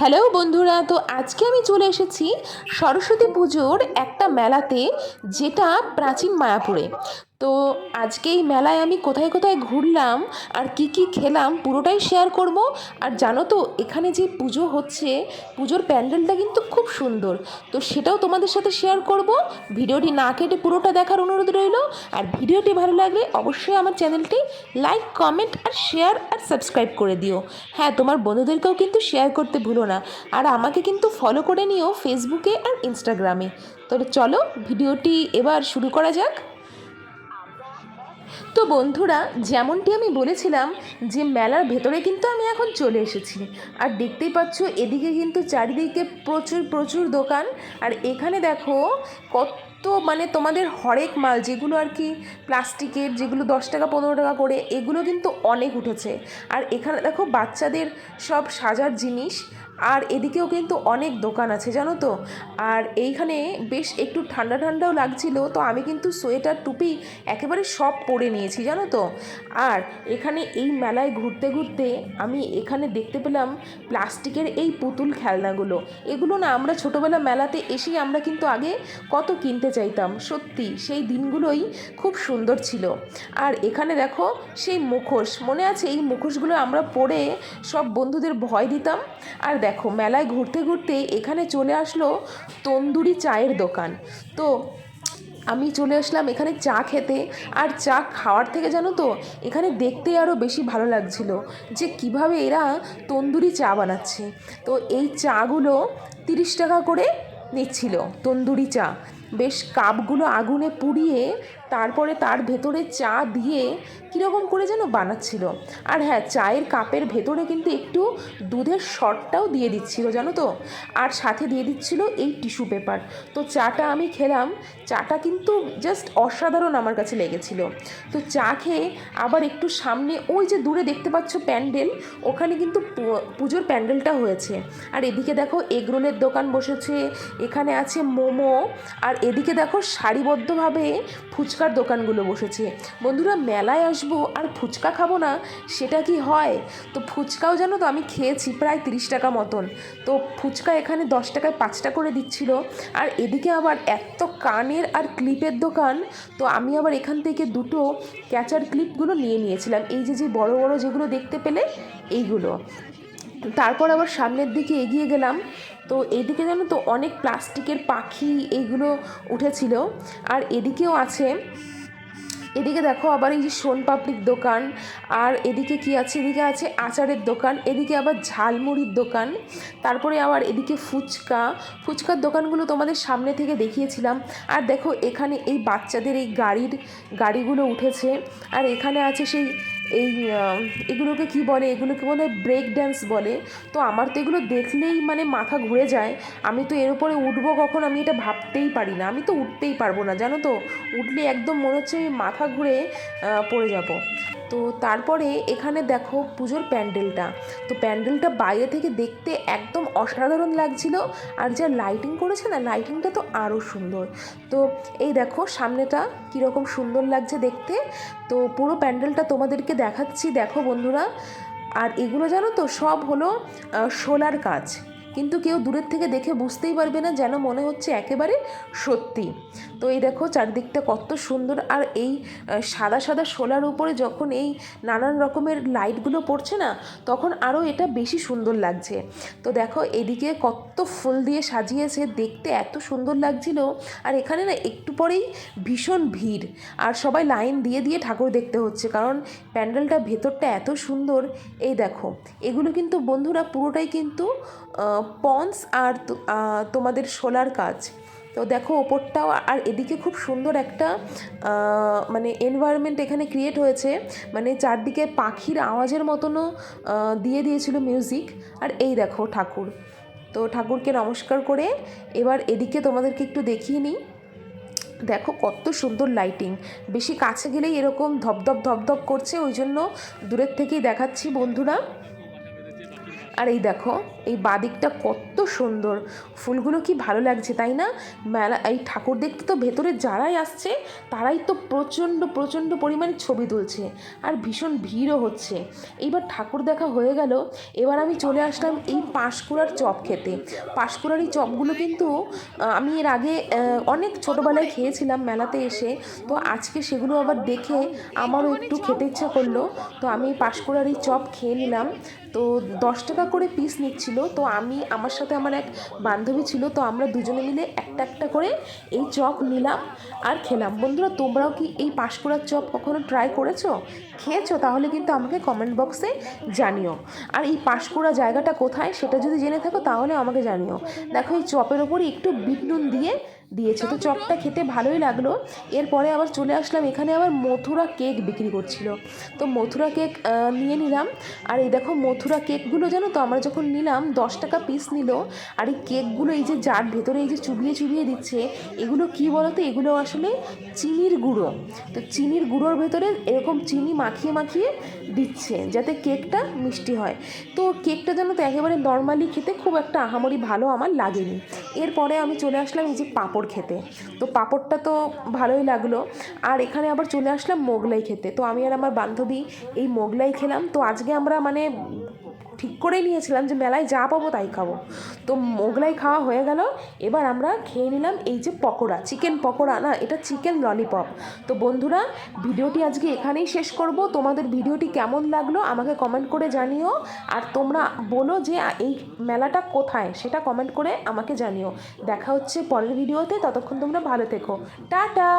Hello বন্ধুরা, তো আজকে আমি চলে এসেছি সরস্বতী পুজোর একটা মেলাতে, যেটা প্রাচীন মায়াপুরে। তো আজকে এই মেলায় আমি কোথায় কোথায় ঘুরলাম আর কি কি খেলাম পুরোটাই শেয়ার করব। আর জানো তো, এখানে যে পুজো হচ্ছে, পুজোর প্যান্ডেলটা কিন্তু খুব সুন্দর। তো সেটাও তোমাদের সাথে শেয়ার করব। ভিডিওটি না কেটে পুরোটা দেখার অনুরোধ রইল। আর ভিডিওটি ভালো লাগলে অবশ্যই আমার চ্যানেলটি লাইক, কমেন্ট আর শেয়ার আর সাবস্ক্রাইব করে দিও। হ্যাঁ, তোমার বন্ধুদেরকেও কিন্তু শেয়ার করতে ভুলো না। আর আমাকে কিন্তু ফলো করে নিও ফেসবুকে আর ইনস্টাগ্রামে। তো চলো ভিডিওটি এবার শুরু করা যাক। তো বন্ধুরা, যেমনটি আমি বলেছিলাম যে মেলার ভেতরে কিন্তু আমি এখন চলে এসেছি। আর দেখতেই পাচ্ছ এদিকে কিন্তু চারিদিকে প্রচুর প্রচুর দোকান। আর এখানে দেখো কত তোমাদের হরেক মাল, যেগুলো আর কি প্লাস্টিকের, যেগুলো 10 টাকা 15 টাকা করে, এগুলো কিন্তু অনেক উঠেছে। আর এখানে দেখো বাচ্চাদের সব সাজার জিনিস। আর এদিকেও কিন্তু অনেক দোকান আছে জানো তো। আর এইখানে বেশ একটু ঠান্ডা ঠান্ডাও লাগছিল, তো আমি কিন্তু সোয়েটার টুপি একেবারে সব পরে নিয়েছি জানো তো। আর এখানে এই মেলায় ঘুরতে ঘুরতে আমি এখানে দেখতে পেলাম প্লাস্টিকের এই পুতুল খেলনাগুলো। এগুলো না আমরা ছোটোবেলা মেলাতে এসেই আমরা কিন্তু আগে কত কিনতে চাইতাম, সত্যি সেই দিনগুলোই খুব সুন্দর ছিল। আর এখানে দেখো সেই মুখোশ, মনে আছে এই মুখোশগুলো আমরা পরে সব বন্ধুদের ভয় দিতাম। আর দেখো মেলায় ঘুরতে ঘুরতে এখানে চলে আসলো তন্দুরি চায়ের দোকান। তো আমি চলে আসলাম এখানে চা খেতে। আর চা খাওয়ার থেকে জানো তো, এখানে দেখতে আরও বেশি ভালো লাগছিল যে কিভাবে এরা তন্দুরি চা বানাচ্ছে। তো এই চাগুলো 30 টাকা করে নিচ্ছিল, তন্দুরি চা। বেশ কাপগুলো আগুনে পুড়িয়ে তারপরে তার ভেতরে চা দিয়ে কীরকম করে যেন বানাচ্ছিল। আর হ্যাঁ, চায়ের কাপের ভেতরে কিন্তু একটু দুধের শটটাও দিয়ে দিচ্ছিল জানো তো। আর সাথে দিয়ে দিচ্ছিল এই টিস্যু পেপার। তো চাটা আমি খেলাম, চাটা কিন্তু জাস্ট অসাধারণ আমার কাছে লেগেছিল। তো চা খেয়ে আবার একটু সামনে ওই যে দূরে দেখতে পাচ্ছ প্যান্ডেল, ওখানে কিন্তু পুজোর প্যান্ডেলটা হয়েছে। আর এদিকে দেখো এগরোলের দোকান বসেছে, এখানে আছে মোমো। আর এদিকে দেখো সারিবদ্ধভাবে ফুচকার দোকানগুলো বসেছে। বন্ধুরা, মেলায় আসবো আর ফুচকা খাবো না, সেটা কি হয়? তো ফুচকাও জানো তো আমি খেয়েছি প্রায় 30 টাকা মতন। তো ফুচকা এখানে 10 টাকায় 5টা করে দিচ্ছিল। আর এদিকে আবার এত কানের আর ক্লিপের দোকান। তো আমি আবার এখান থেকে দুটো ক্যাচার ক্লিপগুলো নিয়ে নিয়েছিলাম, এই যে যে বড় বড় যেগুলো দেখতে পেলে এইগুলো। তারপর আবার সামনের দিকে এগিয়ে গেলাম। তো এইদিকে জানো তো অনেক প্লাস্টিকের পাখি এইগুলো উঠেছিল। আর এদিকেও আছে, এদিকে দেখো আবার এই যে সোনপাপড়ির দোকান। আর এদিকে কি আছে, এদিকে আছে আচারের দোকান, এদিকে আবার ঝালমুড়ির দোকান। তারপরে আবার এদিকে ফুচকার দোকানগুলো তোমাদের সামনে থেকে দেখিয়েছিলাম। আর দেখো এখানে এই বাচ্চাদের এই গাড়িগুলো উঠেছে। আর এখানে আছে সেই এই এগুলোকে কি বলে, এগুলোকে বলে ব্রেক ড্যান্স বলে। তো আমার তো এগুলো দেখলেই মাথা ঘুরে যায়। আমি তো এর উপরে উঠবো কখন আমি এটা ভাবতেই পারি না, আমি তো উঠতেই পারবো না জানো তো। উঠলে একদম মনে হচ্ছে মাথা ঘুরে পড়ে যাব। তো তারপরে এখানে দেখো পুজোর প্যান্ডেলটা। তো প্যান্ডেলটা বাইরে থেকে দেখতে একদম অসাধারণ লাগছিল। আর যা লাইটিং করেছে না, লাইটিংটা তো আরও সুন্দর। তো এই দেখো সামনেটা কীরকম সুন্দর লাগছে দেখতে। তো পুরো প্যান্ডেলটা তোমাদেরকে দেখাচ্ছি, দেখো বন্ধুরা। আর এগুলো জানো তো সব হলো শোলার কাজ, কিন্তু কেউ দূরের থেকে দেখে বুঝতেই পারবে না, যেন মনে হচ্ছে একেবারে সত্যি। তো এই দেখো চারদিকটা কত সুন্দর। আর এই সাদা সাদা শোলার উপরে যখন এই নানান রকমের লাইটগুলো পড়ছে না, তখন আরও এটা বেশি সুন্দর লাগছে। তো দেখো এদিকে কত ফুল দিয়ে সাজিয়েছে, দেখতে এত সুন্দর লাগছিল। আর এখানে না একটু পরেই ভীষণ ভিড়, আর সবাই লাইন দিয়ে দিয়ে ঠাকুর দেখতে হচ্ছে, কারণ প্যান্ডেলটা ভেতরটা এত সুন্দর। এই দেখো এগুলো কিন্তু বন্ধুরা পুরোটাই কিন্তু পন্স আর তোমাদের শোলার কাজ। তো দেখো ওপরটাও। আর এদিকে খুব সুন্দর একটা এনভায়রনমেন্ট এখানে ক্রিয়েট হয়েছে, চারদিকে পাখির আওয়াজের মতনও দিয়ে দিয়েছিল মিউজিক। আর এই দেখো ঠাকুর। তো ঠাকুরকে নমস্কার করে এবার এদিকে তোমাদেরকে একটু দেখিয়ে নিই। দেখো কত সুন্দর লাইটিং, বেশি কাছে গেলেই এরকম ধপধপ ধপধপ করছে, ওই জন্য দূরের থেকেই দেখাচ্ছি বন্ধুরা। আর এই দেখো এই বাদিকটা কত সুন্দর, ফুলগুলো কি ভালো লাগছে তাই না? মেলা এই ঠাকুর দেখতে তো ভেতরে যারাই আসছে তারাই তো প্রচণ্ড প্রচণ্ড পরিমাণে ছবি তুলছে, আর ভীষণ ভিড়ও হচ্ছে। এইবার ঠাকুর দেখা হয়ে গেল, এবার আমি চলে আসলাম এই পাঁশকুড়ার চপ খেতে। পাঁশকুড়ার এই চপগুলো কিন্তু আমি এর আগে অনেক ছোটোবেলায় খেয়েছিলাম মেলাতে এসে, তো আজকে সেগুলো আবার দেখে আমারও একটু খেতে ইচ্ছা করলো। তো আমি পাঁশকুড়ার এই চপ খেয়ে নিলাম। তো 10 টাকা করে পিস নিচ্ছিল, তো আমি আমার সাথে আমার এক বান্ধবী ছিল, তো আমরা দুজনে মিলে একটা একটা করে এই চপ নিলাম আর খেলাম। বন্ধুরা, তোমরাও কি এই পাঁশকুড়ার চপ কখনো ট্রাই করেছো, খেয়েছো? তাহলে কিন্তু আমাকে কমেন্ট বক্সে জানিও। আর এই পাঁশকুড়া জায়গাটা কোথায় সেটা যদি জেনে থাকো তাহলে আমাকে জানিও। দেখো এই চপের ওপরে একটু বিট নুন দিয়েছে, তো চপটা খেতে ভালোই লাগলো। এরপরে আবার চলে আসলাম, এখানে আবার মথুরা কেক বিক্রি করছিল, তো মথুরা কেক নিয়ে নিলাম। আর এই দেখো মথুরা কেকগুলো জানো তো আমরা যখন নিলাম 10 টাকা পিস নিল। আর এই কেকগুলো এই যে যার ভেতরে এই যে চুবিয়ে চুবিয়ে দিচ্ছে, এগুলো কি বলো তো, এগুলো আসলে চিনির গুঁড়ো। তো চিনির গুঁড়োর ভেতরে এরকম চিনি মাখিয়ে মাখিয়ে দিচ্ছে যাতে কেকটা মিষ্টি হয়। তো কেকটা যেন তো একেবারে নর্মালি খেতে খুব একটা আহামরি ভালো আমার লাগেনি। এরপরে আমি চলে আসলাম এই যে পাঁপড় খেতে, তো পাঁপড়টা তো ভালোই লাগলো। আর এখানে আবার চলে আসলাম মোগলাই খেতে, তো আমি আর আমার বান্ধবী এই মোগলাই খেলাম। তো আজকে আমরা মানে ঠিক করেই নিয়েছিলাম যে মেলায় যা পাবো তাই খাবো। তো মোগলাই খাওয়া হয়ে গেল, এবার আমরা খেয়ে নিলাম এই যে পকোড়া, চিকেন পকোড়া না, এটা চিকেন ললিপপ। তো বন্ধুরা, ভিডিওটি আজকে এখানেই শেষ করব। তোমাদের ভিডিওটি কেমন লাগলো আমাকে কমেন্ট করে জানিও, আর তোমরা বলো যে এই মেলাটা কোথায় সেটা কমেন্ট করে আমাকে জানিও। দেখা হচ্ছে পরের ভিডিওতে, ততক্ষণ তোমরা ভালো থেকো, টাটা।